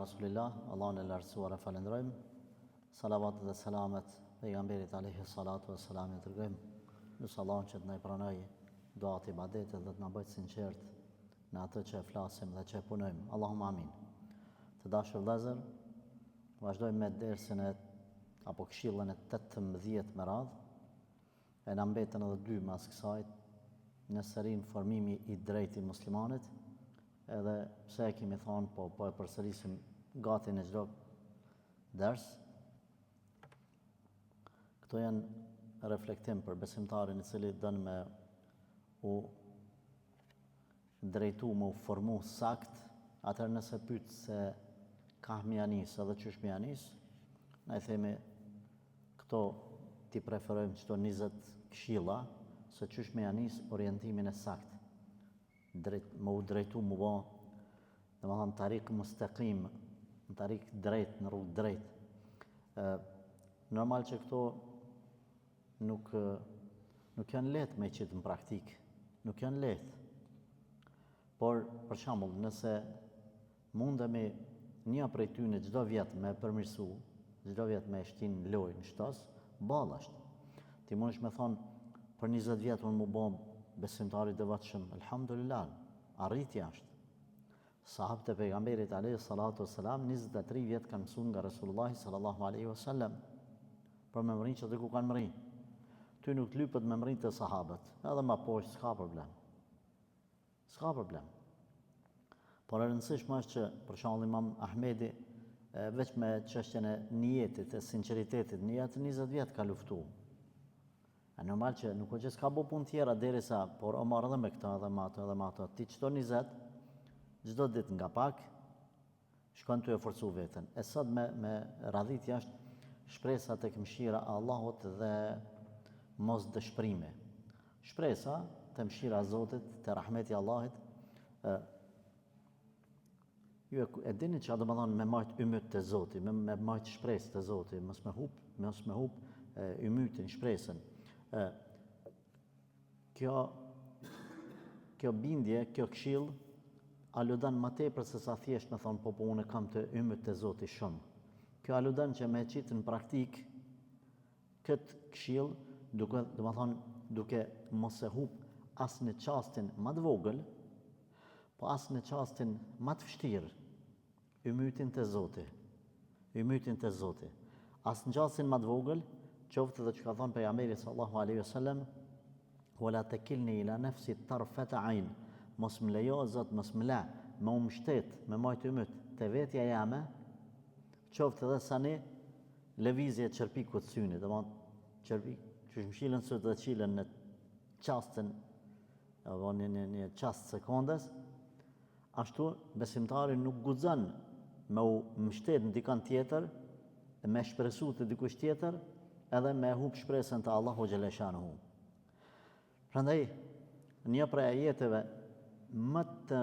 Rasulillah, Allahun e lartësuar e falenderojmë. Salavat dhe selamet pejgamberit alayhi salatu wassalam e dërgojmë. Nusë Allahun që të na pranojë duat e ibadetet dhe të na bëjë sinqert në atë që flasim dhe që punojmë. Allahumma amin. Të dashur vëllezër, vazhdojmë me dersën apo këshillën e 18 me radhë. E na mbetën edhe 2 mas kësaj në serinë formimi i drejtë i muslimanit. Edhe pse e kemi thonë, po e përsërisim gati në çdo ders. Këto janë reflektim për besimtarin i cili dënë me u drejtu, me u formu sakt, atëherë nëse pyet se ka mjanis edhe qysh mjanis, na i themi këto ti preferojmë çdo 20 këshilla se qysh mjanis orientimin e sakt. Më u drejtu më bo, dhe më thonë tarik mustaqim, në tarik drejt, në rrugë drejt. Normal që këto nuk janë letë me qitë në praktikë, nuk janë letë. Por, për shembull, nëse mundemi një prej tyne çdo vjet me përmirësu, çdo vjet me shtin lojë në shtos, ballasht. Ti mundesh me thonë, për 20 vjet unë më bom besimtari i devotshëm, elhamdulillah, arritja është. Sahabët e pejgamberit alayhi salatu wassalam 23 vjet kanë mësuar nga Resulullah sallallahu alaihi wasallam për memërinë që ku kanë mërinë. Ty nuk lypet memërinë të sahabët, edhe më poshtë s'ka problem. S'ka problem. Por e rëndësishme është që për shembull Imam Ahmedi veç me çështjen e niyetit, e sinqeritetit, në atë 20 vjet ka luftuar. A normal që nuk që s'ka bo punë tjera derisa, por o marrë edhe me këta, edhe me ato. Ti çdo 20, çdo ditë nga pak, shkon të e forcu veten. E sot me radhitja është shpresa tek mëshira e Allahut dhe mos dëshpërimi. Shpresa te mëshira e Zotit, te rahmeti i Allahit. Ju e dini që do të thonë me marrë ymyt të Zotit, me marrë shpresë të Zotit, mos me hub ymytin, shpresën. Kjo bindje, kjo këshill, aludan më tepër se sa thjesht me thonë, po unë kam të ymët të Zotit shumë. Kjo aludan që me qitë në praktik, këtë këshill, duke mos e hub as në çastin më të vogël, po as në çastin më të vështirë, ymytin të Zotit. Ymytin të Zotit. As në çastin më të vogël, qoftë dhe që ka thonë pejgamberi sallallahu alaihi wasallam, wala takilni ila nafsi tarfata ayn, mos më lejo Zot, mos më la, me u mbështet, me majt ymët te vetja jame, qoftë edhe sa ne lëvizje çerpikut synit, domethënë çerpik, që mshilën sot dhe qilen në çastin, apo në çast sekondes, ashtu besimtari nuk guxon me u mbështet në dikant tjetër, me shpresu të dikush tjetër, edhe me hub shpresën të Allahu xhaleshanuhu. Prandaj, një prej ajeteve më të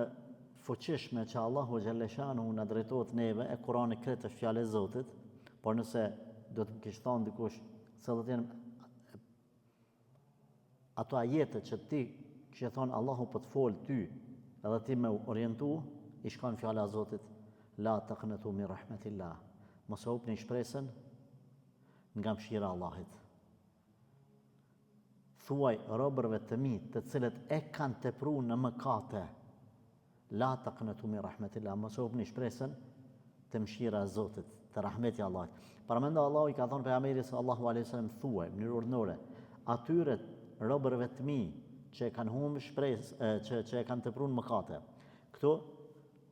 fuqishme që Allahu xhaleshanuhu na drejtohet neve e Kurani kretë është fjalë e Zotit, por nëse do të më kishte thonë dikush se do të jenë ato ajete që ti kishe thonë Allahu po të fol ty, edhe ti me orientu, i shkon fjala e Zotit, la taqnatu min rahmatillah. Mos e hubni shpresën nga mëshira e Allahit. Thuaj robërve të mi, të cilët e kanë tepruar në mëkate, la taqnatu min rahmatillah, mos e hubni shpresën te mëshira e Zotit, te rahmeti i Allahit. Përmendo Allahu i ka thonë pejgamberit sallallahu alaihi wasallam, thuaj në mënyrë urdhnore atyre robërve të mi që e kanë humbur shpresë, që e kanë tepruar në mëkate. Këto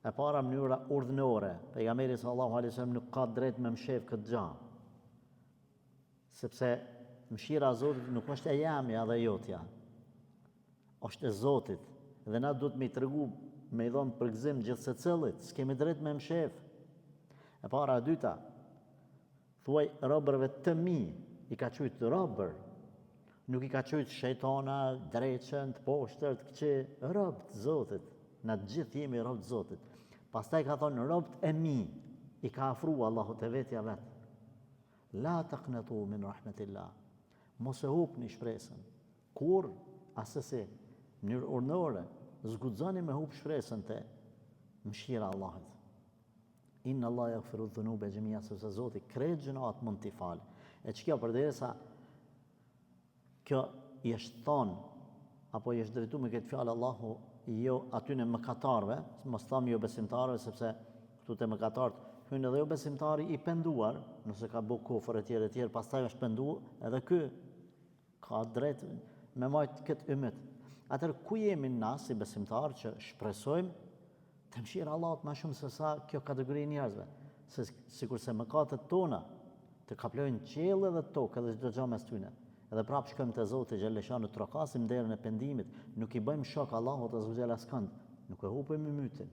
e para mënyra urdhnore, pejgamberi sallallahu alaihi wasallam nuk ka drejt me mshef këtë gjë. Sepse mëshira e Zotit nuk është e jamja dhe jotja, është e Zotit, dhe na duhet me i tregu, me i dhonë përgëzim gjithë secillit, s'kemi drejt me mshef. E para e dyta, thuaj robërve të mi, i ka qujtë robër, nuk i ka qujtë shejtana, dreqën, të poshtër, të këqe, robë të Zotit, na të gjithë jemi robë të Zotit. Pastaj ka thonë robët e mi, i ka afrua Allahu të vetja vetë. La taqnatu min rahmatillah. Mos e hubni shpresën. Kur asesi në mënyrë urdhnore, zguxoni me hub shpresën te mëshira e Allahut. Inna Allah yaghfiru dhunuba jami'a, sepse Zoti krejt gjunat mund t'i falë. E që kjo përderisa kjo i është thonë, apo i është drejtu me këtë fjalë Allahu jo atyne mëkatarve, mos thamë jo besimtarve, sepse këtu te mëkatarët hynë edhe jo besimtari i penduar, nëse ka bu kufër e tjerë, pastaj është penduar, edhe ky ka drejt me majtë këtë ymmet. Atër ku jemi na si besimtarë që shpresojmë të mëshirë Allahut ma shumë se sa kjo kategori njerëzve, sikur se mëkatet tona të kaplojnë qiell dhe tokë edhe çdo gjë mes tyne. Edhe prapë shkojmë te Zoti xhaleshanu, trokasim derën e pendimit, nuk i bëjmë shok Allahut azza xhela askënd, nuk e hupim mytin.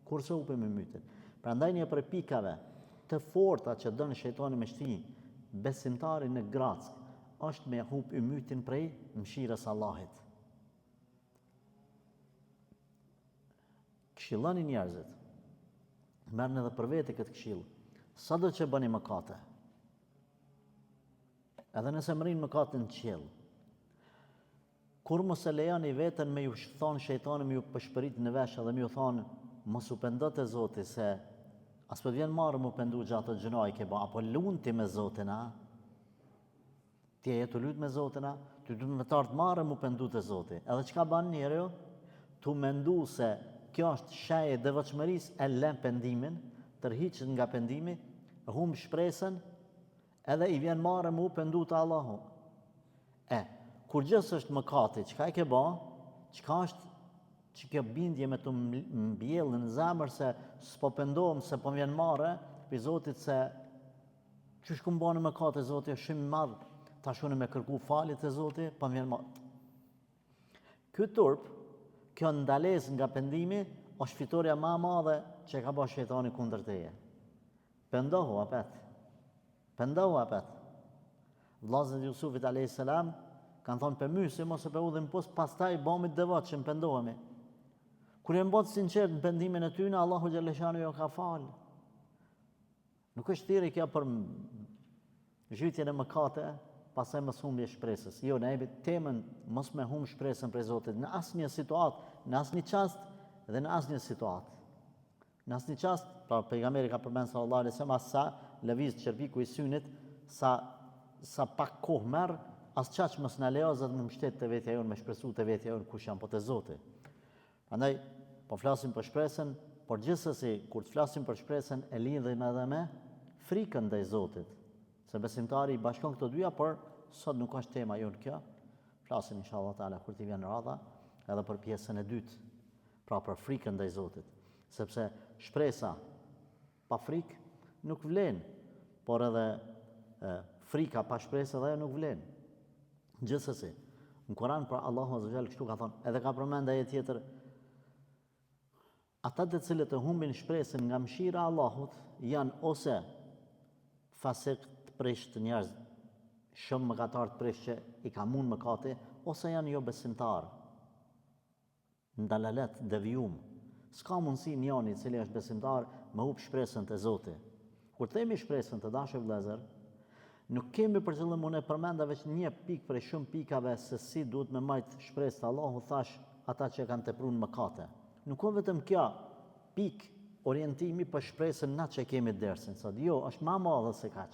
Kurse hupim mytin. Prandaj një prej pikave të forta që dën shejtani me shti besimtarin në grack është me hup mytin prej mëshirës Allahit. Këshilloni njerëzit. Merrni edhe për vete këtë këshill. Sado që bëni mëkate, edhe nëse mërin mëkatin në qiell, kur mos e lejoni veten me ju thonë shejtani me ju pëshpërit në vesh edhe me ju thonë mos u pendote te Zoti se as po vjen marrë mu pendu gjatë të gjunaj ke ba, apo lunti me Zotin, a? Ti e jetu lut me Zotin, a? Ty du me tartë marrë mu pendu te Zoti. Edhe çka ban njeriu? Tu mendu se kjo është shaj e devotshmërisë, e lën pendimin, tërhiqet nga pendimi, humb shpresën, edhe i vjen marrë mu pendu te Allahu. Kur gjës është mëkati, çka e ke ba? Çka është që kjo bindje me të mbjellë në zemër se s'po pendohem se po vjen marrë për Zotit se qysh ku m'bane mëkate Zoti është shumë i madh, tash unë me kërku falje te Zoti, po vjen marrë. Ky turp, kjo ndalesë nga pendimi, është fitoria më e madhe që ka bërë shejtani kundër teje. Pendohu apet. Vllazët e Jusufit alayhis salam kanë thonë për mysi mos e për udhim pos, pastaj bëmit devotshëm pendohemi. Kur e mbot sinqert në pendimin e tyne, Allahu xhaleshanu jo ka falë. Nuk është thirrje kjo për zhytjen e mëkate, pastaj mos humbje shpresës. Jo, ne jemi temën mos me humb shpresën prej Zotit në asnjë situatë, në asnjë çast dhe në asnjë situatë. Në asnjë çast, pra pejgamberi ka përmendur sallallahu alaihi wasallam sa lëviz çerpiku i synit, sa pak kohë merr, as çaq mos na lejo Zot më mbështet te vetja jon, me shpresu te vetja jon kush janë po te Zoti. Prandaj po flasim për shpresën, por gjithsesi kur të flasim për shpresën e lidhim edhe me frikën ndaj Zotit. Se besimtari i bashkon këto dyja, por sot nuk është tema jonë kjo. Flasim inshallah taala kur t'i vjen radha edhe për pjesën e dytë, pra për frikën ndaj Zotit. Sepse shpresa pa frikë nuk vlen, por edhe frika pa shpresë edhe nuk vlen. Gjithsesi, në Kur'an për Allahu azza xal kështu ka thonë, edhe ka përmend ajet tjetër, ata të cilët e humbin shpresën nga mëshira e Allahut janë ose fasik të prisht njerëz, shumë mëkatar të prisht që i ka mund mëkate, ose janë jo besimtar. Ndalalet, devijum. S'ka mundësi njëri i cili është besimtar me humb shpresën te Zoti. Kur themi shpresën të dashur vëllezër, nuk kemi për qëllim unë përmenda veç një pikë prej shumë pikave se si duhet me majtë shpresë të Allahu, thash ata që kanë tepruar mëkate. Nuk ka vetëm kjo pikë orientimi për shpresën na që kemi dersin sot. Jo, është më e madhe se kaq.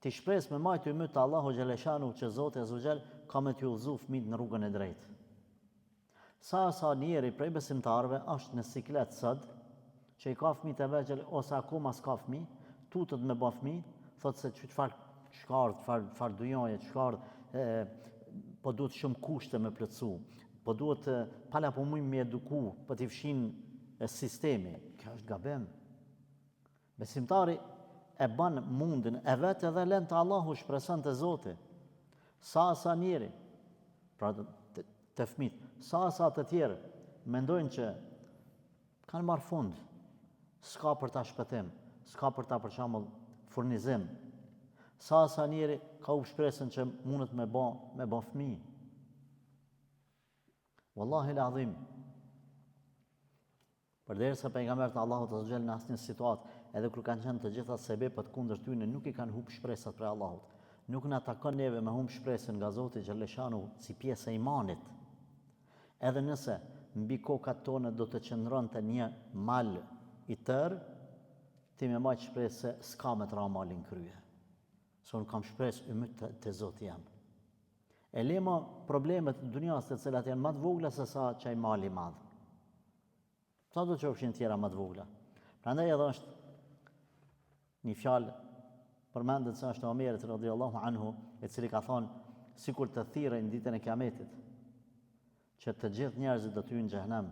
Ti shpresë me majtë ymyt të Allahu xhaleshanu që Zoti azza xal ka me t'ju udhëzu fëmijët në rrugën e drejtë. Sa njeri prej besimtarëve është në siklet sot, që i ka fëmijët e vegjël ose akoma s'ka fëmijë, tutet me bë fëmijë, thotë se çfarë dujoje, po duhet shumë kushte me plotësu, po duhet pala po mujmë me eduku, po t'i fshin sistemi. Kjo është gabim. Besimtari e ban mundin e vetë edhe lën të Allahu shpreson te Zoti. Sa njeri, pra të fëmijët, sa të tjerë mendojnë që kanë marrë fund, s'ka për ta shpëtim, s'ka për ta për shembull furnizim. Sa njeri ka u shpresën që mundet me bë fëmijë. Wallahi l'azim. Përderisa pejgambert e Allahut azza xal në asnjë situatë, edhe kur kanë qenë të gjitha sebepet kundër tyre, nuk i kanë humb shpresat për Allahut. Nuk na takon neve me humb shpresën nga Zoti xhaleshanu si pjesë e imanit. Edhe nëse mbi kokat tona do të qëndronte një mal i tërë, ti me majtë shpresë se s'ka me të ra malin krye. Se unë kam shpresë ymyt të Zoti jam. E lema problemet në dunjas të cilat janë më të vogla se sa çaj mali madh. Sa do të qofshin tjera më të vogla. Prandaj edhe është një fjalë përmendet se është e Omerit radhiyallahu anhu, i cili ka thonë sikur të thirrën në ditën e Kiametit, që të gjithë njerëzit do të hyjnë në xhenem,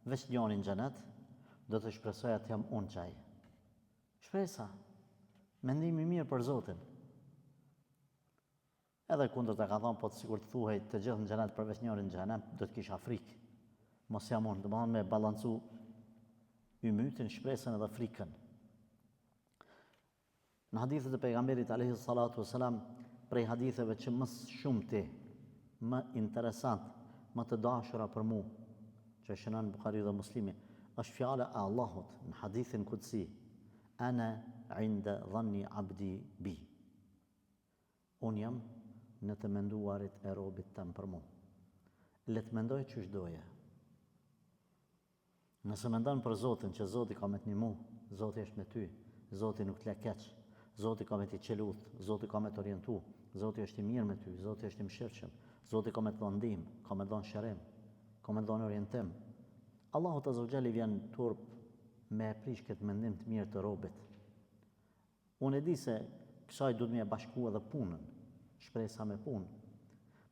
veç njëri në xhenet, do të shpresoj atë jam unë çaj. Shpresa, mendimi mirë për Zotin. Edhe kundërta ka thonë, po sikur të thuhej të gjithë në xhenet përveç njëri në xhenem, do të kisha frikë. Mos jam unë, do me balancu ymytin, shpresën edhe frikën. Në hadithet e pejgamberit alayhi salatu wasalam, prej haditheve që më shumti, më interesant, më të dashura për mu, që shënon Buhariu dhe Muslimi, është fjala e Allahut në hadithin kutsi: ana inda dhanni abdi bi. Unë jam në të menduarit e robit tëm për mu. Le të mendoj ç'është doje. Nëse mendon për Zotin që Zoti ka me të ndihmu, Zoti është me ty, Zoti nuk të keq, Zoti ka me t'i qelut, Zoti ka me të orientu, Zoti është i mirë me ty, Zoti është i mëshirshëm, Zoti ka me të dhënë ndihmë, ka me të dhënë shërim, ka me të dhënë orientim. Allahu Azza wa Jalla vjen turp me prish këtë mendim të mirë të robit. Unë e di se kësaj duhet me bashku edhe punën, shpresa me punë.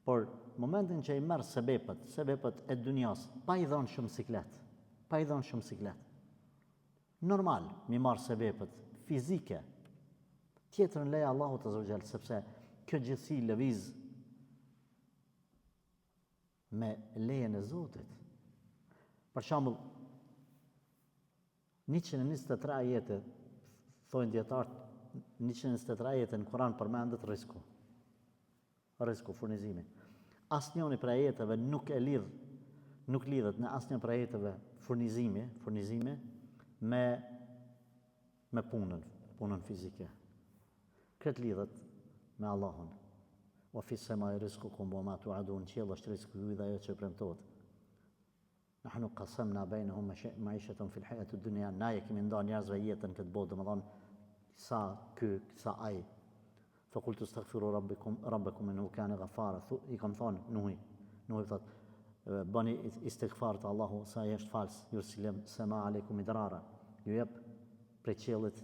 Por momentin që i merr sebepet e dunjas, pa i dhënë shumë siklet. Normal, mi marr sebepet fizike. Tjetrën leja Allahut Azza wa Jalla, sepse kjo gjithësi lëviz me lejen e Zotit. Për shembull, 123 ajete, thonë dietarët, 123 ajete në Kur'an përmendet rreziku, furnizimi. Asnjëri prej ajeteve nuk lidhet në asnjë prej ajeteve furnizimi me punën fizike. Këtë lidhet me Allahun. Wa fi samai rizqukum wa ma tu'adun, qiell është rreziku juaj dhe ajo që premtohet. Nahnu qasamna bainahum ma'ishatan fil hayati ad-dunya, na e kemi ndarë njerëzve jetën këtë botë, domethënë sa ai. Fa qultu astaghfiru rabbakum innahu kana ghafara. I kam thonë Nuhi thot, bëni istighfar të Allahu, sa ai është fals, yursilim sama aleikum idrara, ju jep prej qiellit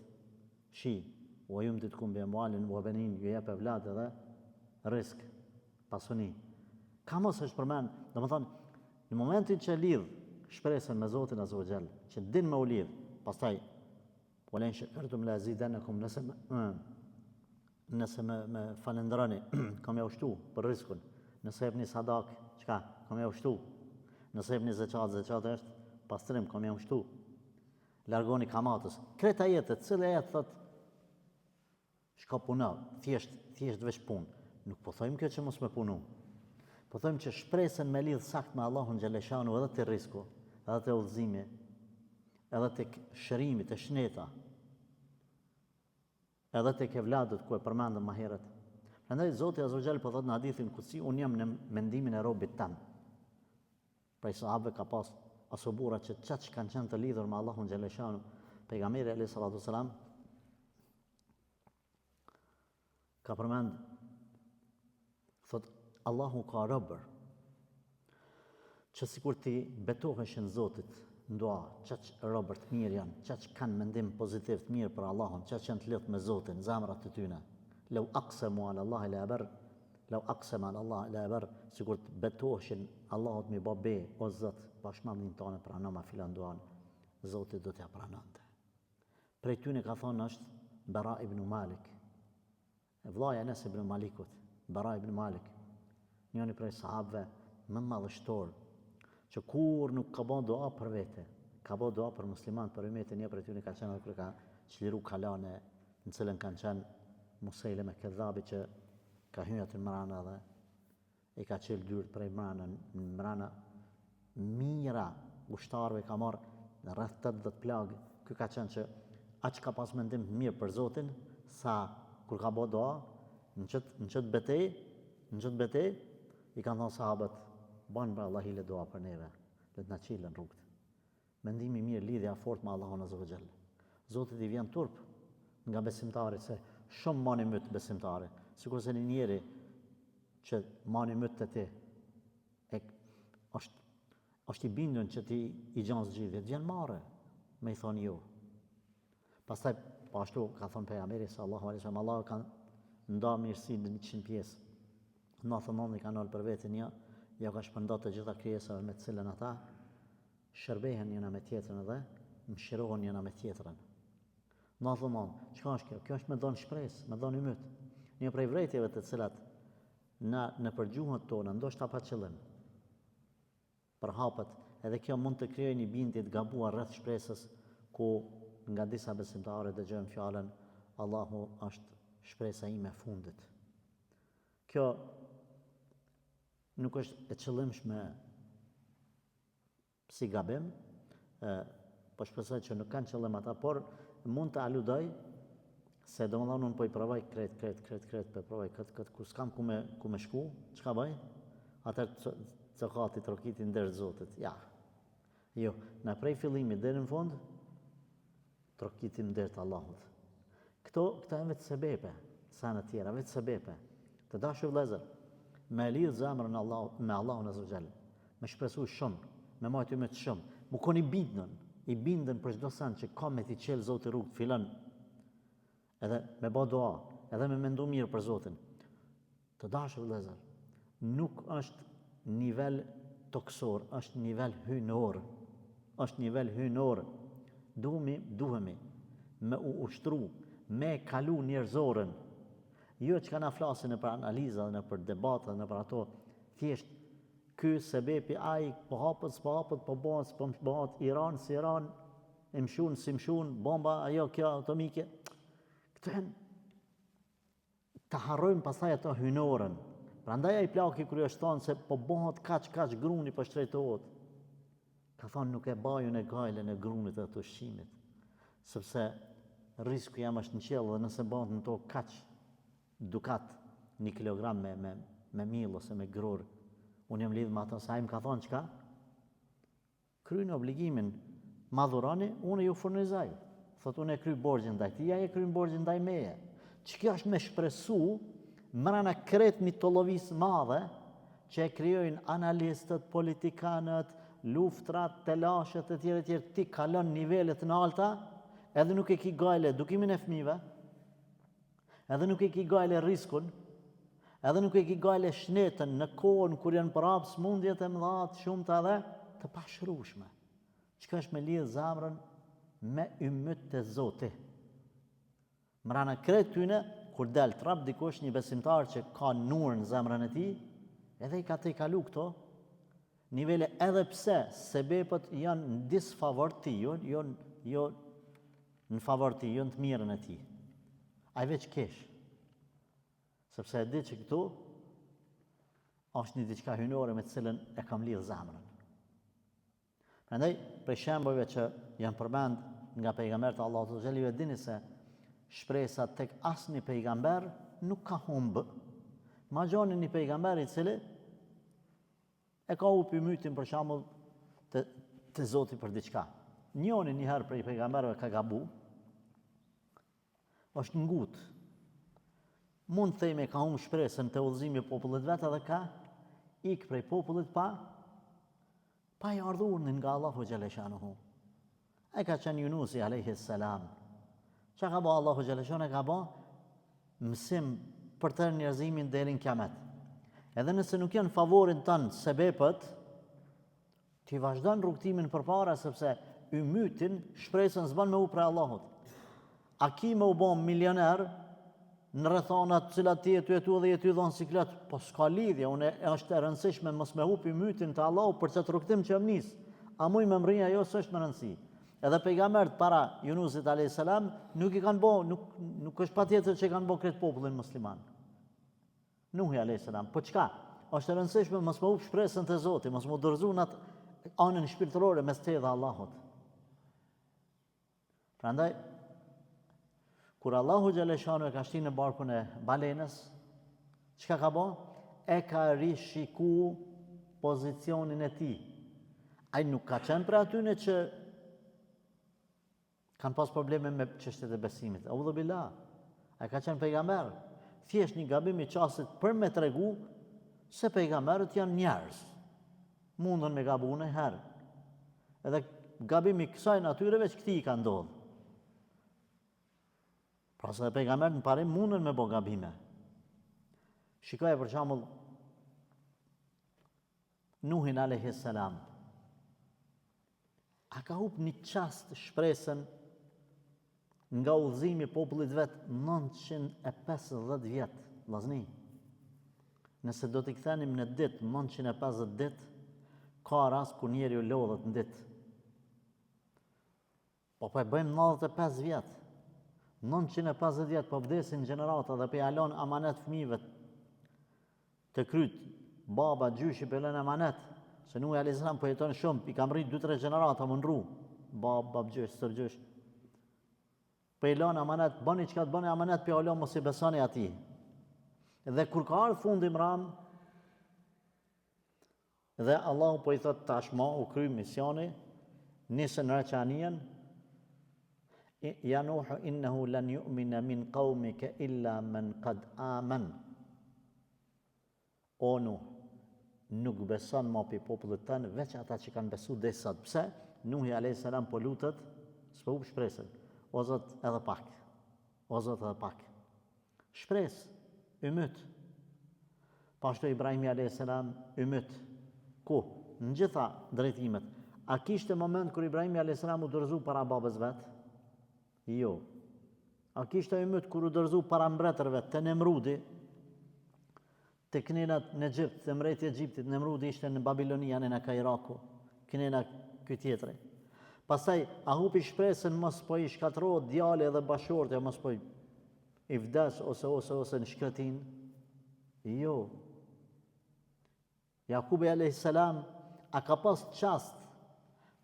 shi, wa yumditkum bi amwalin wa banin, ju jep evlad edhe risk, pasuni. Ka mos është përmend, domethënë në momentin që lidh shpresën me Zotin Azza wa Jall, që din me u lidh, pastaj wala in shakartum la azidannakum, nëse me falënderoni, kam ja ushtu për riskun. Nëse jepni sadak, çka? Kam ja ushtu. Nëse jepni zeqat është pastrim, kam ja ushtu. Largoni kamatës. Kreta jetët, cilë jetë thot, shka puna, thjesht veç punë. Nuk po thojmë kjo që mos me punu. Po thojmë që shpresën me lidh sakt me Allahun Xhaleshanu edhe të risku, edhe të udhëzimi, edhe të shërimi, të shneta, edhe të kevladët ku e përmendëm më herët. Prandaj Zoti Azza wa Jall po thot në hadithin kutsi, unë jam në mendimin e robit tam. Prej sahabëve ka pas asobura që çat kanë qenë të lidhur me Allahun Xhaleshanu, pejgamberi alayhis salatu wasalam ka përmend, thot Allahu ka robër që sikur ti betoheshin Zotit në dua, çaq robër të mirë janë, çaq kanë mendim pozitiv të mirë për Allahun, çaq janë të lidhur me Zotin, zemrat e tyre. Lau aqsamu ala Allah la bar, lau aqsama ala Allah la bar, sikur të betoheshin Allahut me babe, o Zot, bashkëmarrjen tonë pranoma filan duan, Zoti do t'ja pranonte. Prej tyre ka thonë është Bara ibn Malik, vllaja e Anas ibn Malikut, Bara ibn Malik, njëri prej sahabëve më madhështor, që kur nuk ka bën dua për vete, ka bën dua për musliman, për umetin, një prej tyre ka qenë kur ka çliru kalane, në cilën kanë qenë Musailem e Kedhabi, që ka hyrë aty në mrana dhe i ka qelë dyrt prej mrana mira ushtarëve ka marrë në rreth 80 plagë. Ky ka qenë që aq ka pas mendim të mirë për Zotin, sa kur ka bë dua në çet betejë, i kanë thënë sahabët, banë për Allah hile dua për neve, le të na qilën rrugët. Mendimi mirë, lidhja fort me Allahun Azza wa Jall. Zotit i vjen turp nga besimtari, se shumë mani myt besimtari. Sikur se një njeri që mani myt të ti, është i bindun që ti i gjanë zgjidhjet, vjen marrë, me i thonë jo. Pastaj, po ashtu ka thonë pejgamberi sallallahu alaihi wasallam, Allah ka nda mirësi në 100 pjesë. 99 ka nolë për vetën ja ka shpërndat të gjitha krijesave me të cilën ata shërbehen njëna me tjetrën edhe mëshirohen njëna me tjetrën. 99, çka është kjo? Kjo është me dhënë shpresë, me dhënë ymyt. Një prej vërejtjeve të cilat në përgjuhët tona, ndoshta pa qëllim, përhapet, edhe kjo mund të krijojë një bindje të gabuar rreth shpresës, ku nga disa besimtarë dëgjojmë fjalën Allahu është shpresa ime e fundit. Kjo nuk është e qëllimshme si gabim, po shpresoj që nuk kanë qëllim ata, por mund të aludoj se domethënë unë po i provoj kret, po provoj këtë ku s'kam ku me shku, çka bëj? Atëherë cokati trokiti ndër Zotit. Ja. Jo, na prej fillimit deri në fund trokiti ndër të Allahut. Këto janë vetë sebepe, sa në tjera, vetë sebepe. Të dashur vëllezër, me lidh zemrën me Allahun azza xal, me shpresu shumë, me marrë me të shumë, mu koni i bindën për çdo sen që ka me t'i qel Zoti rrugë, fillon edhe me bë dua, edhe me mendu mirë për Zotin. Të dashur vëllezër, nuk është nivel toksor, është nivel hynor. Është nivel hynor. Duhemi me u ushtru, me kalu njerëzorën. Jo që ka na flasin në për analiza, në për debata, në për ato, thjesht, ky sebepi ai po hapët, po bëhet Iran, si Iran, imshun, si imshun, bomba, ajo, kjo, atomike. Këto janë, të harrojmë pastaj ato hynorën. Prandaj ai plaki kur është thonë se po bëhet kaq gruni po shtrejtohet. Ka thonë nuk e bajun e gajlen e grunit e të ushqimit, sepse risku jam është në qelë dhe nëse bëhet në to kaq dukat 1 kilogram me mill ose me grur, unë jam lidh me ato, sa im ka thonë çka? Kryeni obligimin, madhurani, unë ju furnizoj. Thot unë e kry borxhin ndaj tij, ai e kryen borxhin ndaj meje. Ç'kjo është me shpresu mrena kret mitollovisë madhe që e krijojnë analistët, politikanët, luftrat, telashet e tjerë, ti kalon nivelet në alta, edhe nuk e ki gajle edukimin e fëmijëve, edhe nuk e ki gajle riskun, edhe nuk e ki gajle shnetën në kohën kur janë prapë smundjet e mëdha të shumta edhe të pashrueshme. Çka është me lidh zemrën me ymyt të Zotit. Mrena kret tyne, kur del trap dikush një besimtar që ka nur në zemrën e tij, edhe i ka të kalu këto nivele, edhe pse sebepët janë në disfavor të tij, jo në favor të tij, jo në të mirën e tij. Ai veç kesh. Sepse e di që këtu është një diçka hynore me të cilën e kam lidh zemrën. Prandaj, për shembujve që janë përmend nga pejgamberët e Allahut azza xhali, dini se shpresa tek asnjë pejgamber nuk ka humbë. Ma gjoni një pejgamber i cili e ka hupi mytin për shembull të Zotit për diçka. Njoni një herë prej pejgamberëve ka gabu, është ngut. Mund të themi ka humbë shpresën të udhëzimi i popullit vet, edhe ka ik prej popullit pa i ardhur nga Allahu xhalla shanuhu. Ai ka qenë Yunusi alayhi salam. Çka ka bëu Allahu xhalla shanuhu? Ka bëu mësim për të njerëzimin deri në kiamet. Edhe nëse nuk janë favorin tanë sebepët, ti vazhdon rrugtimin përpara, sepse ymytin shpresën s'ban me u prej Allahut. A ki me u bën milioner në rrethonat cilat ti e jetu dhe jetu dhon siklet, po s'ka lidhje, unë është e rëndësishme mos me hupi mytin të Allahut për çat rrugtim që më nis. A muj me mrija jo s'është më rëndësi. Edhe pejgamberët para Yunusit alayhis salam nuk i kanë bën, nuk është patjetër që kanë bën këtë popullin musliman. Nuhi alayhis salam, po çka? Është e rëndësishme mos me hup shpresën te Zoti, mos me dorëzu në atë anën shpirtërore mes te dhe Allahut. Prandaj kur Allahu xhalla shanu e ka shtinë në barkun e balenës, çka ka bën? E ka rishiku pozicionin e tij. Ai nuk ka qenë për atyne që kanë pas probleme me çështjet e besimit. Audhu billah. Ai ka qenë pejgamber. Thjesht një gabim i çastit për me tregu se pejgamberët janë njerëz. Mundën me gabu në herë. Edhe gabimi kësaj natyre veç këtij ka ndodhur. Pra se pejgamberët në parim mundën me bo gabime. Shikoj për shembull Nuhin alayhis salam. A ka hup një çast shpresën nga udhëzimi i popullit vet 950 vjet, vllazni. Nëse do t'i kthenim në ditë 950 ditë, ka rast kur njeriu lodhet në ditë. Po e bëjmë 95 vjet. 950 vjet po vdesin gjenerata dhe pe jalon amanet fëmijëve të kryt. Baba gjyshi pe lën amanet. Se Nuhi alayhis salam po jeton shumë, i kam rrit 2-3 gjenerata më ndru. Bab gjysh, sërgjysh. Po i lën amanet, bëni çka të bëni amanet pe jalon mos i besoni atij. Dhe kur ka ardhur fundi mram, dhe Allahu po i thot tashmë u kry misioni, nisën raqanian, ja Nuhu innahu lan yu'mina min qaumika illa man qad aman. O Nuh, nuk beson më pi popullit tënë veç ata që kanë besu deri sot. Pse? Nuhi alayhis salam po lutet, s'po u shpresën. O Zot edhe pak. O Zot edhe pak. Shpresë, ymyt. Pashtu Ibrahimi alayhis salam ymyt. Ku? Në gjitha drejtimet. A kishte moment kur Ibrahimi alayhis salam u dorëzu para babës vet? Jo. A kishte ymyt kur u dorëzu para mbretërve te Nemrudi? Të kënenat në Egjipt, të mrejtë i Egjiptit, Nemrudi ishte në Babilonia, në ka Iraku, kënena këtë tjetëri. Pastaj, a hupi shpresën mos po i shkatrohet djali edhe bashortja, mos po i vdes ose në shkretin? Jo. Jakubi alayhis salam, a ka pas çast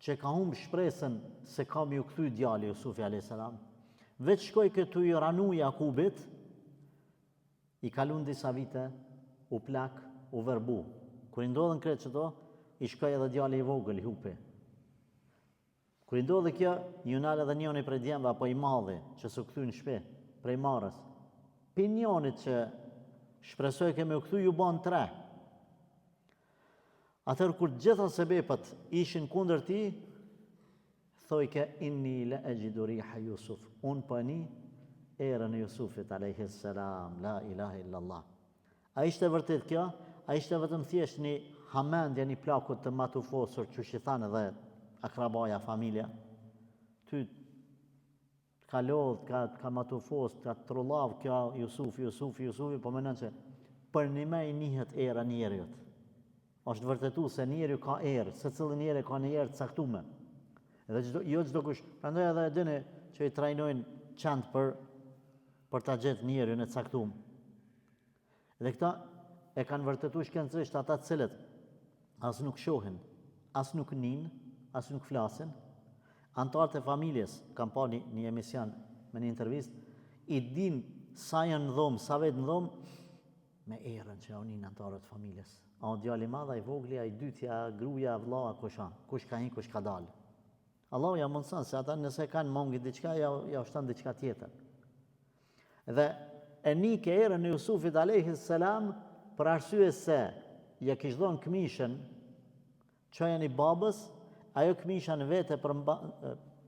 që ka humb shpresën se ka më u kthy djali Jusufi alayhis salam? Veç shkoj këtu i ranu Jakubit, i kalun disa vite, u plak, u verbu. Kur i ndodhen kretë qëto, i shkoj edhe djali i vogël, i hupi. Kur i ndodhe kjo, ju nalë edhe njoni prej djemve, apo i madhi, që su këthy në shpe, prej marës. Pi njonit që shpresoj keme u këthy, ju ban 3. Atër kur gjitha sebepët ishin kundër ti, thoj ke inni le e gjiduriha Jusuf. Unë pëni erën e Jusufit, alayhis salam, la ilaha illallah. A ishte vërtet kjo? A ishte vetëm thjesht një hamendje, një plakut të matufosur që shithanë dhe akrabaja, familja? Ty ka lodh, ka matufos, ka trullav kjo Jusufi, po menon që për një me i njëhet era njeriut. Është vërtetu se njeriu ka erë, se cilë njeri ka një erë caktume. Edhe jo çdo kush, prandaj edhe e dini që i trajnojnë qend për ta gjetë njeriun e caktuar. Dhe këta e kanë vërtetu shkencërisht ata të cilët as nuk shohin, as nuk nin, as nuk flasin. Antarët e familjes, kam pa një emision me një intervist, i din sa janë në dhomë, sa vetë në dhomë, me erën që onin antarët e familjes. A o djali madha, i vogli, a i dytja, gruja, vlla, kush ka hin, kush ka dalë. Allahu ja mundson se ata nëse kanë mongi diçka, ja ushton diçka tjetër. Dhe e nike erën e Jusufit alayhis salam për arsye se ja kish dhënë këmishën çojën i babës, ajo këmisha në vete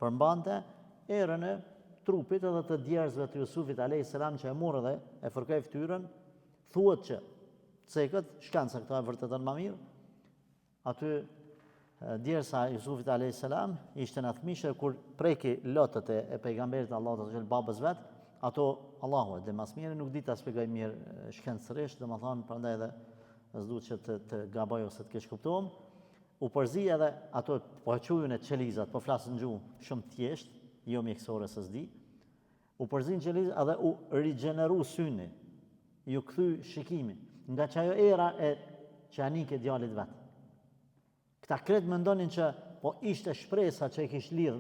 përmbante erën e trupit edhe të djersëve të Jusufit alayhis salam që e morë dhe e fërkoi fytyrën, thuhet që cekët, shkanca këto e vërtetën më mirë, aty djersa Jusufit alayhis salam ishte në atë këmishë kur preki lotët e pejgamberit Allahut azh babës vet. Ato, Allahu e dhe mas mirë, nuk di ta shpjegoj mirë shkencërisht, dhe më thonë, prandaj edhe s'du që të gaboj ose të keq kuptohem, u përzi edhe ato po quajnë çelizat, po flasin gjuhë shumë thjesht, jo mjekësore se s'di, u përzin çelizat edhe u rigjeneru syni, ju kthy shikimi, nga që ajo era e që anike djalit vet. Këta kretë mendonin që po ishte shpresa që i kish lidh,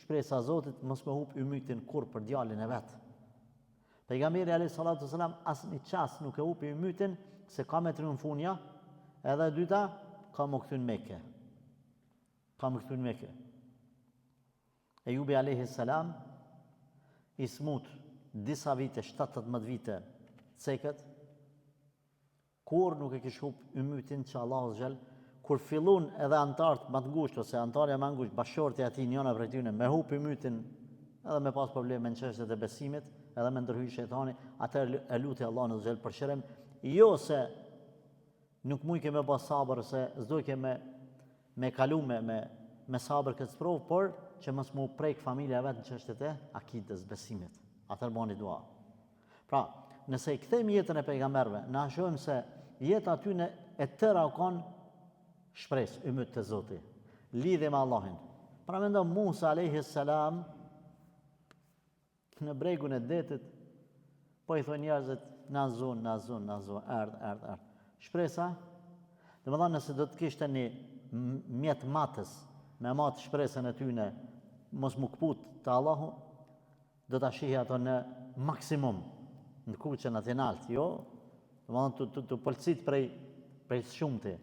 shpresa Zotit, mos me hup ymytin kur për djalin e vet. Pejgamberi alayhis salatu wasalam as një qas nuk e hupi ymytin se ka me triumfunja, edhe e dyta ka më kthy në Mekë. Ejubi a.s. I smut disa vite, 7-18 vite ceket, kur nuk e kish hup ymytin që Allahu xhel, kur fillun edhe antartë më të ngushtë ose antarja më ngushtë, bashortja e tij njëra prej tyre me hup ymytin edhe me pas probleme në çështjet e besimit, edhe me ndërhyj shejtani, atëherë e luti Allahun xhel për shërim, jo se nuk mujke me pas sabër, se s'dojke me kalu me sabër këtë sprovë, por që mos mu prek familja vetë në çështjet e akidës, besimit. Atëherë bani dua. Pra, nëse i kthejmë jetën e pejgamberëve, na shohim se jeta aty e tëra u kanë shpresë, ymyt të Zotit, lidhje me Allahin. Pra mendo Musa a.s. në bregun e detit, po i thonë njerëzit, na zon, erdh. Shpresa, dhe më dhanë nëse do të kishte një mjet matës, me matë shpresën e tyne, mos mu këput të Allahu, do të shihë ato në maksimum, në kuqen atë naltë, jo, dhe më dhanë të pëlcit prej shumëti.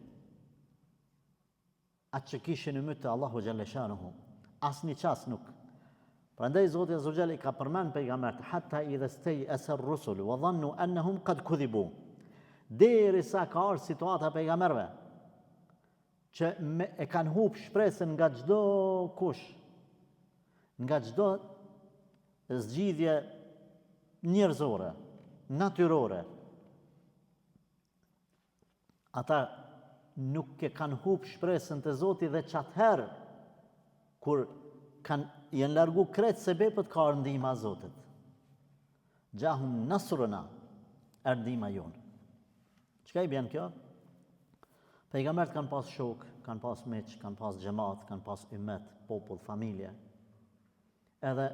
Atë që kishin ymyt të Allahu xhaleshanuhu, asë një qas nuk. Prandaj Zoti Azza wa Jalla I ka përmend pejgambert, hatta idha stay'asa ar-rusul wa dhannu annahum qad kudhibu. Derisa ka ardhur situata pejgamberëve që e kanë hub shpresën nga çdo kush, nga çdo zgjidhje njerëzore, natyrore. Ata nuk e kanë hub shpresën te Zoti dhe çatëherë kur janë largu kretë sebepët ka ndihma e Zotit. Gjahum nasruna, ndihma jonë. Çka I bjen kjo? Pejgambert kanë pas shok, kanë pas miq, kanë pas xhamat, kanë pas ymmet, popull, familje. Edhe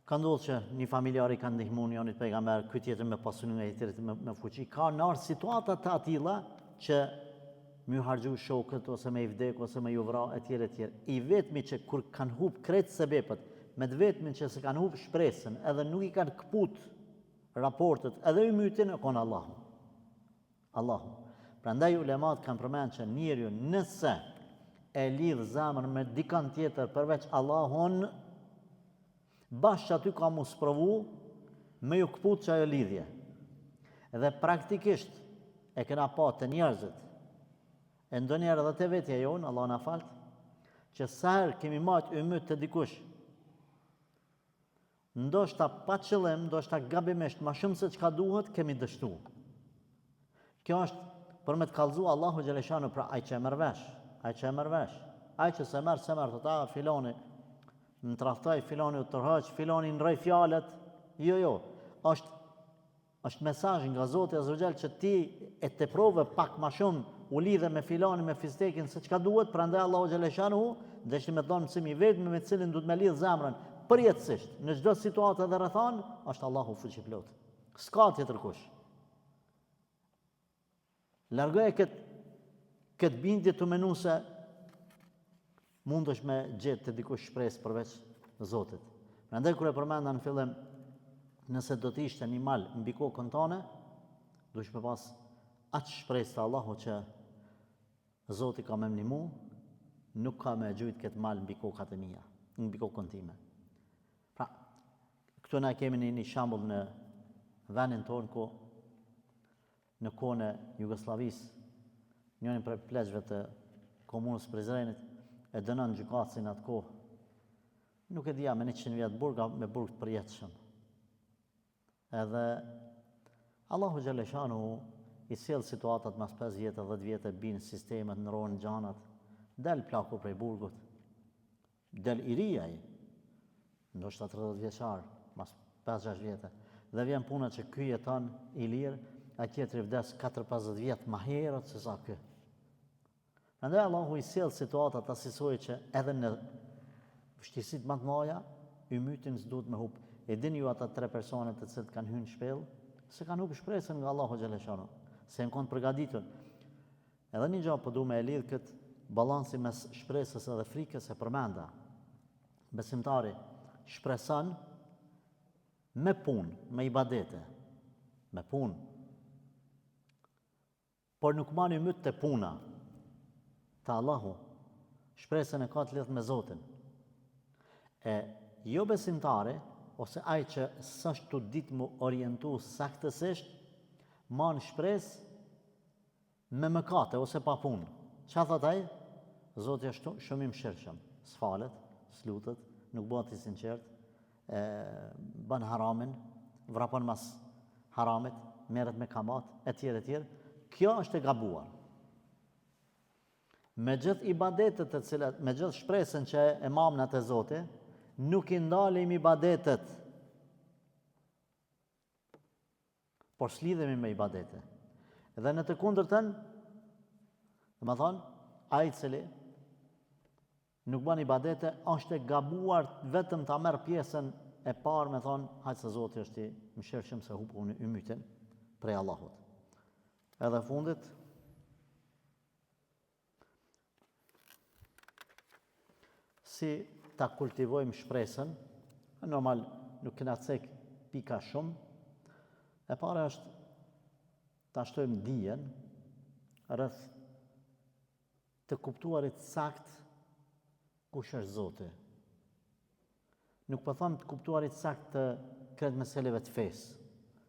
ka ndodhur që një familjari ka ndihmuar njëri pejgamber, ky tjetër me pasuni, ai tjetër me fuqi. Ka ardhur situata të atilla që më harxhu shokët ose me I vdek ose me I vra etj. I vetmi që kur kanë hub kretë sebepët, me të vetmin që se kanë hub shpresën, edhe nuk I kanë kput raportet, edhe ymytin e kon Allahu. Prandaj ulemat kanë përmendur që njeriu nëse e lidh zemrën me dikant tjetër përveç Allahun, bashkë aty ka mu sprovu me ju kput që ajo lidhje. Edhe praktikisht e kena pa të njerëzit, e ndonjëherë edhe të vetja jonë, Allah na falt, që sa herë kemi marrë ymyt të dikush, ndoshta pa qëllim, ndoshta gabimisht, ma shumë se çka duhet, kemi dështu. Kjo është për me të kallëzu Allahu xhaleshanu, pra ai që e merr vesh, ai që se merr të ta filoni në tradhtoj, filoni u tërhoq, filoni në rrej fjalët, jo, është mesazh nga Zoti Azza wa Jall që ti e teprove pak ma shumë u lidhe me filani, me fistekin, se çka duhet, prandaj Allahu xhaleshanu, dëshni me thonë mësimi vetëm me cilin duhet me lidh zemrën përjetësisht, në çdo situatë dhe rrethan, është Allahu fuqiplot. S'ka tjetër kush. Largoje këtë bindje të menu se mundesh me gjetë të dikush shpresë përveç Zotit. Prandaj kur e përmenda në fillim, nëse do të ishte një mal mbi kokën tone, duhet me pas atë shpresë të Allahu që Zoti ka me mnimu, nuk ka me gjujt këtë mal mbi kokat e mia, mbi kokën time. Pra, këtu na kemi një shembull në vendin tonë ku në kohën e Jugosllavisë, njërin prej pleqve të komunës Prizrenit e dënon gjykatësin atë kohë. Nuk e dija me 100 vjetë burga me burg të përjetshëm. Edhe Allahu xhaleshanu I sjell situatat mas 5 vjetë, 10 vjetë, binë sistemet, ndrohen gjanat, del plaku prej burgut, del I ri ai, ndoshta 30 vjeçar, mas 5-6 vjetë, dhe vjen puna që ky jeton I lirë, a tjetri vdes 4-50 vjetë ma herët se sa ky. Prandaj Allahu I sjell situatat asisoj që edhe në vështirësitë më të mëdha, ymytin s'duhet me hub. E dini ju ata 3 persone të cilët kanë hyrë në shpellë, se kanë hub shpresën nga Allahu xhaleshanu, se janë kanë përgatitur. Edhe një gjë po duam e lidh këtë balansi mes shpresës edhe frikës e përmenda. Besimtari shpreson me punë, me ibadete, me punë. Por nuk marr ymyt te puna të Allahu. Shpresën e ka të lidhur me Zotin. E jo besimtari, ose ai që s'është ditë mu orientu saktësisht, ma në shpresë me mëkate ose pa punë. Qa thot ai? Zoti është shumë i mëshirshëm, s'falet, s'lutet, nuk bëhet i sinqert, bën haramin, vrapon mas haramit, merret me kamat, etj. Kjo është e gabuar. Me gjithë ibadetet e cilat, me gjithë shpresën që e mamë në të Zoti, nuk i ndalim ibadetet, por s'lidhemi me ibadete. Dhe në të kundërtën, dhe më thonë, ai i cili nuk bën ibadete, është e gabuar vetëm ta merr pjesën e parë, me thonë, hajtë se Zoti është i mëshirshëm se hup unë i mytin prej Allahut. Edhe fundit, si ta kultivojmë shpresën, normal nuk kena cek pika shumë, e para është ta shtojmë dijen rreth të kuptuarit sakt kush është Zoti. Nuk po them të kuptuarit sakt të kretë meseleve të fesë,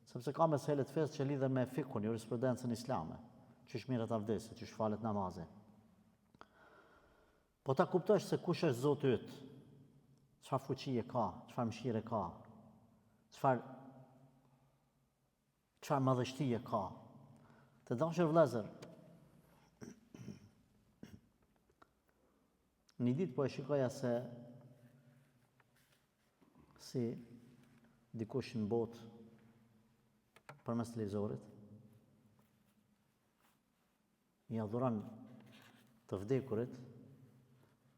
sepse ka mesele të fesë që lidhen me fikun, jurisprudencën islame, çish mirët avdesi, çish falet namazi. Po ta kuptosh se kush është Zoti yt, çfarë fuqie ka, çfarë mëshire ka, çfarë madhështie ka. Të dashur vëllezër, një ditë po e shikoja se si dikush në botë përmes televizorit i adhuron të vdekurit,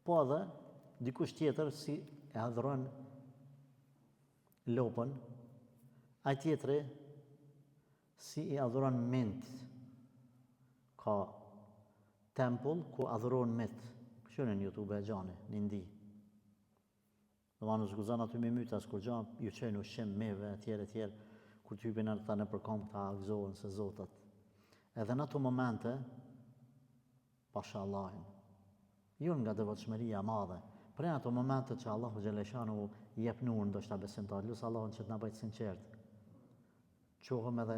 po edhe dikush tjetër si e adhuron lopën, ai tjetri si i adhuron mint. Ka tempull ku adhuron mint. Kështu në YouTube e gjani, në ndi. Dhe ma në zguzan aty me myta, s'kur gjan, ju qenë ushqim, meve, etj, kur t'hypin ata në përkom ta gëzohen se Zotat. Edhe në ato momente, pasha Allahin, jo nga devotshmëria madhe, për në ato momente që Allahu Gjeleshanu jep nur ndoshta besimtar, lusë Allahun që t'na bëjt sinqert. Qohëm edhe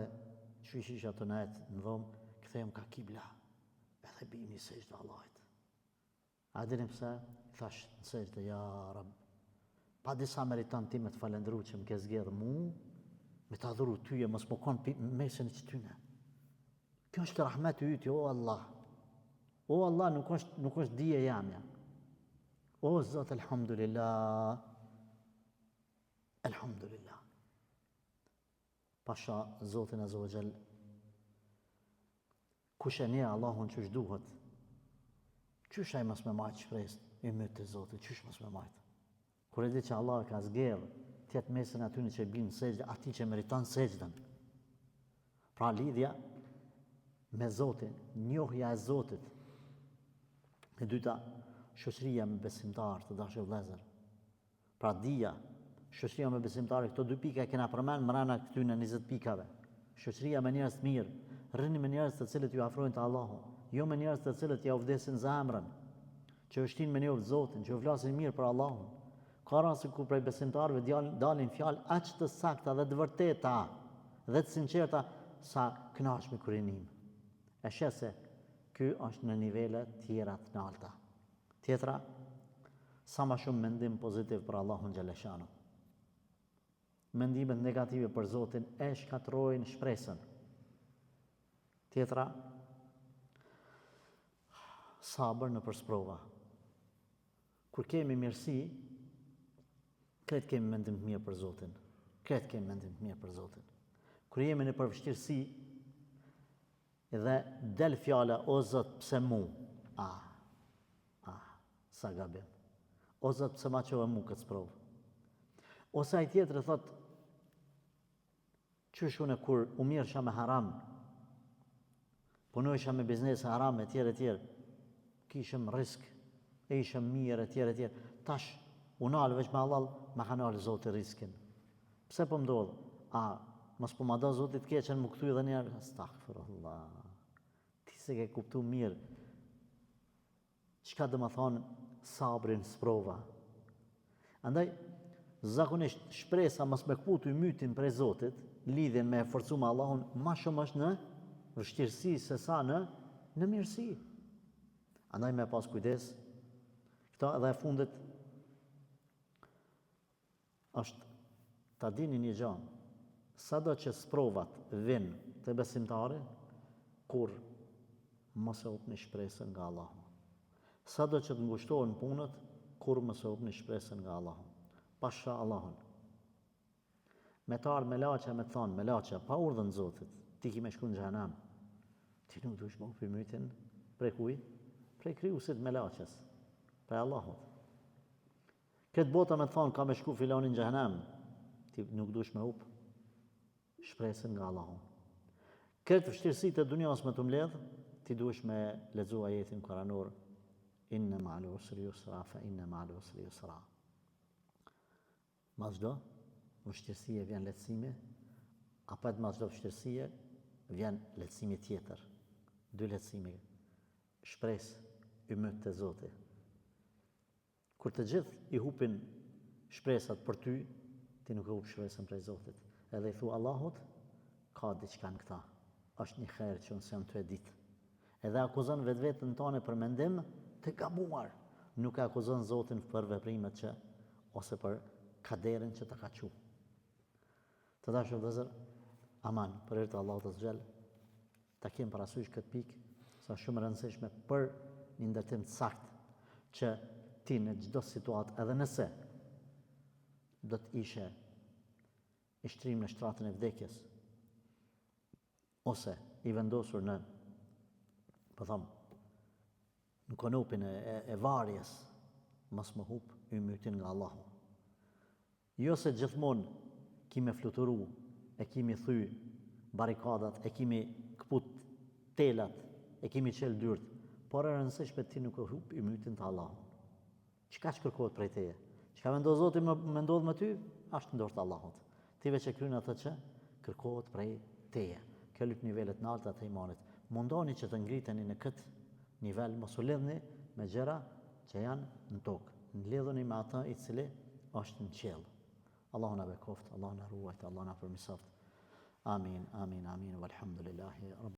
qyshish ato në jetë, në dhomë, këthejmë ka kibla, edhe bini sejdë Allahit. A dinim pse? Thash në sejdë, ja Rab, pa disa meritan ti me të falendru që më ke zgjedhë mu, me të adhuru tyje, mos më konë mesin e që tyne. Kjo është rahmet i yti, o Allah. O Allah, nuk është dije jamja. O Zot, elhamdulillah. Elhamdulillah. Pasha Zotin Azza wa Jall, kush e nje Allahun qysh duhet, qysh ai mos me majtë shpresë, i mytë të Zotit, qysh mos me majtë. Kur e di që Allah ka zgjedhë, tjetë mesin aty në që binë sejdë, ati që meriton sejdën. Pra lidhja me Zotin, njohja e Zotit. E dyta, shoqëria me besimtar të dashur vëllezër. Pra dija, shoqëria me besimtar, këto dy pika kena përmend mbrana këtyne 20 pikave. Shoqëria me njerëz të mirë, rrini me njerëz të cilët ju afrojnë te Allahu, jo me njerëz të cilët ja uvdesin zemrën, që u shtin me njoft Zotin, që u flasin mirë për Allahun. Ka raste ku prej besimtarëve dalin fjalë aq të sakta dhe të vërteta dhe të sinqerta sa kënaqshmi kur i nim. E sheh se ky është në nivele tjera të larta. Tjetra, sa më shumë mendim pozitiv për Allahun Gjeleshanu. Mendimet negative për Zotin e shkatrojnë shpresën. Tjetra, sabër në përsprova. Kur kemi mirësi, kretë kemi mendim të mirë për Zotin. Kretë kemi mendim të mirë për Zotin. Kur jemi në përvështirësi, dhe del fjala, o Zot, pse mu? Sa gabim. O Zot, pse ma qove mu këtë sprovë? Ose ai tjetër thot, qysh une kur u mirësha me haram, punojsha me biznes haram, etj, kishëm risk, e ishëm mirë, etj. Tash, unalë veç me Allah, ma kanalë Zotit riskin. Pse po mdodhë? Mos po ma do Zotit keqen më këtu edhe njerë, astaghfirullah. Ti se ke kuptu mirë, qka dhe më thonë sabrin sprova. Andaj, zakonisht shpresa mos me kputu mytin prej Zotit, lidhjen me forcu me Allahun, ma shumë është në vështirësi se sa në mirësi. Andaj me pas kujdes, këta edhe e fundit është ta dini një gjë, sado që sprovat vinë të besimtari, kur mos e upni shpresën nga Allahu. Sado që të ngushtohen punët, kur mos e upni shpresën nga Allahu. Pasha Allahun. Me të ardhë me laqa, me të thonë, me laqa, pa urdhën Zotit, ti ki me shku në xhenem. Ti nuk duhesh më upi mytin, prej kuj? Prej krijuesit me laqës, prej Allahut. Këtë bota me të thonë, ka me shku filanin në xhenem, ti nuk duhesh me up shpresën nga Allahu. Këtë vështirësitë e dunjas me të mbledh, ti duhesh me lexu ajetin kuranor, inna ma'al usri yusra, fa inna ma'al usri yusra. Mas çdo vështirësie vjen lehtësimi, apo edhe mas çdo vështirësie vjen lehtësimi tjetër. Dy lehtësimi, shpresë, ymët të Zotit. Kur të gjithë i hupin shpresat për ty, ti nuk e hup shpresën prej Zotit. Edhe i thu Allahut, ka diçka në këta. Është një herë që unë s'jam të e ditë. Edhe akuzon vetveten tonë për mendim të gabuar. Nuk e akuzon Zotin për veprimet që ose për kaderin që të ka qu. Të dashur vëllezër, aman, për hir të Allahut azhjal, ta kem parasysh këtë pikë, sa shumë e rëndësishme për një ndërtim të saktë që ti në çdo situatë, edhe nëse do të ishe i shtrim në shtratën e vdekjes, ose i vendosur në, po them, në konopin e varjes, mos më hup ymytin nga Allahu. Jo se gjithmonë kime fluturu, e kimi thy barikadat, e kimi kput telat, e kimi qel dyrt, por e rëndësishme ti nuk e hup ymytin të Allahu. Çka që kërkohet prej teje? Çka mendon Zoti me ndodh me ty, është ndorë të Allahut. Ti veç e kryen atë që kërkohet prej teje. Kjo lyp nivelet në alta të imanit. Mundoni që të ngriteni në këtë nivel, mos u lidhni me gjëra që janë në tokë. Lidhuni me atë i cili është në qiell. Allahu na bekoft, Allahu na ruajt, Allahu na përmirësoft. Amin, amin, amin, walhamdulillahi.